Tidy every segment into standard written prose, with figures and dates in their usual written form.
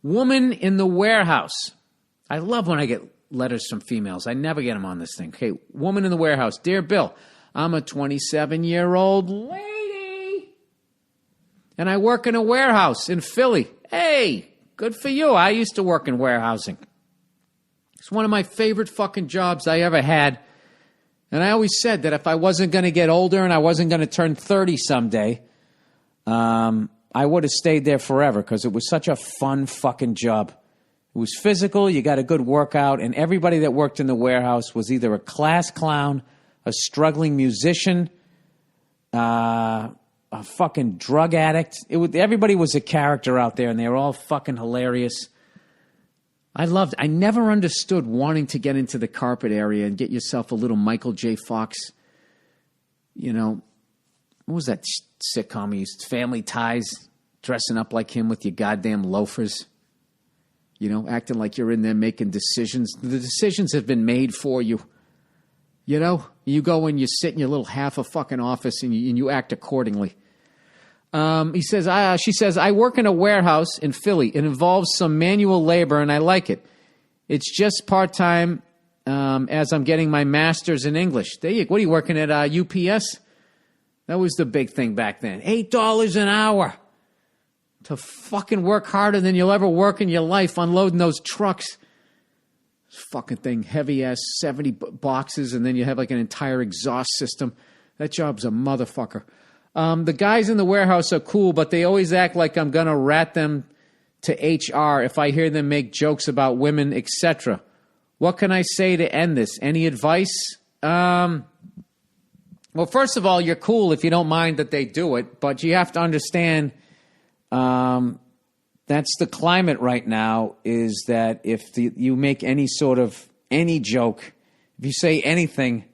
Woman in the warehouse. I love when I get letters from females. I never get them on this thing. Okay, woman in the warehouse. Dear Bill, I'm a 27-year-old lady, and I work in a warehouse in Philly. Hey, good for you. I used to work in warehousing. It's one of my favorite fucking jobs I ever had. And I always said that if I wasn't going to get older and I wasn't going to turn 30 someday, I would have stayed there forever because it was such a fun fucking job. It was physical, you got a good workout, and everybody that worked in the warehouse was either a class clown, a struggling musician, a fucking drug addict. Everybody was a character out there, and they were all fucking hilarious. I never understood wanting to get into the carpet area and get yourself a little Michael J. Fox, what was that sitcom he used? Family Ties, dressing up like him with your goddamn loafers. Acting like you're in there making decisions. The decisions have been made for you. You go and you sit in your little half a fucking office and you act accordingly. She says, I work in a warehouse in Philly. It involves some manual labor and I like it. It's just part-time as I'm getting my master's in English. What are you working at UPS? That was the big thing back then. $8 an hour to fucking work harder than you'll ever work in your life unloading those trucks. This fucking thing, heavy-ass 70 boxes, and then you have like an entire exhaust system. That job's a motherfucker. The guys in the warehouse are cool, but they always act like I'm going to rat them to HR if I hear them make jokes about women, etc. What can I say to end this? Any advice? Well, first of all, you're cool if you don't mind that they do it, but you have to understand that's the climate right now, is that if you make any joke, if you say anything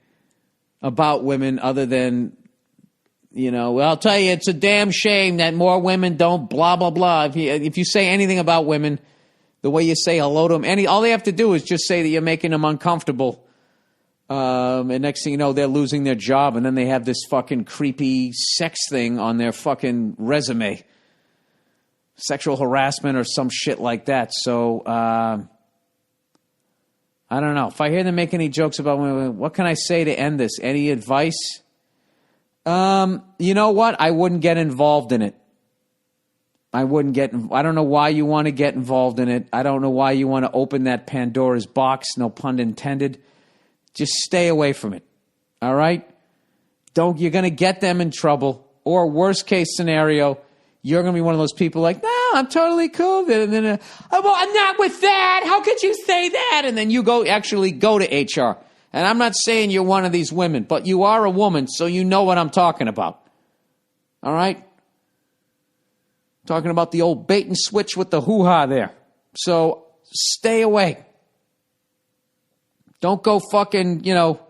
about women other than, well, I'll tell you, it's a damn shame that more women don't blah, blah, blah. If you say anything about women, the way you say hello to them, all they have to do is just say that you're making them uncomfortable. And next thing you know, they're losing their job, and then they have this fucking creepy sex thing on their fucking resume. Sexual harassment or some shit like that. So, I don't know. If I hear them make any jokes about women, what can I say to end this? Any advice? You know what? I wouldn't get involved in it. I don't know why you want to get involved in it. I don't know why you want to open that Pandora's box, no pun intended. Just stay away from it. All right? You're going to get them in trouble. Or worst case scenario, you're going to be one of those people like, no, I'm totally cool. And then, I'm not with that. How could you say that? And then you go to HR. And I'm not saying you're one of these women, but you are a woman, so you know what I'm talking about. All right? Talking about the old bait and switch with the hoo-ha there. So stay away. Don't go fucking, don't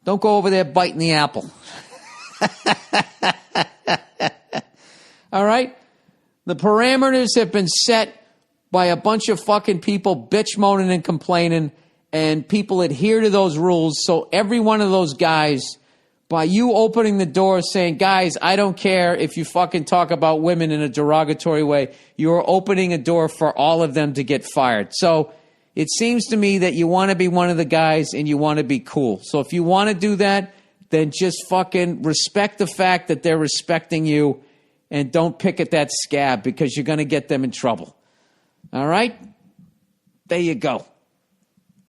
go over there biting the apple. All right? The parameters have been set by a bunch of fucking people bitch moaning and complaining, and people adhere to those rules. So every one of those guys, by you opening the door saying, guys, I don't care if you fucking talk about women in a derogatory way, you're opening a door for all of them to get fired. So it seems to me that you want to be one of the guys and you want to be cool. So if you want to do that, then just fucking respect the fact that they're respecting you, and don't pick at that scab because you're going to get them in trouble. All right? There you go.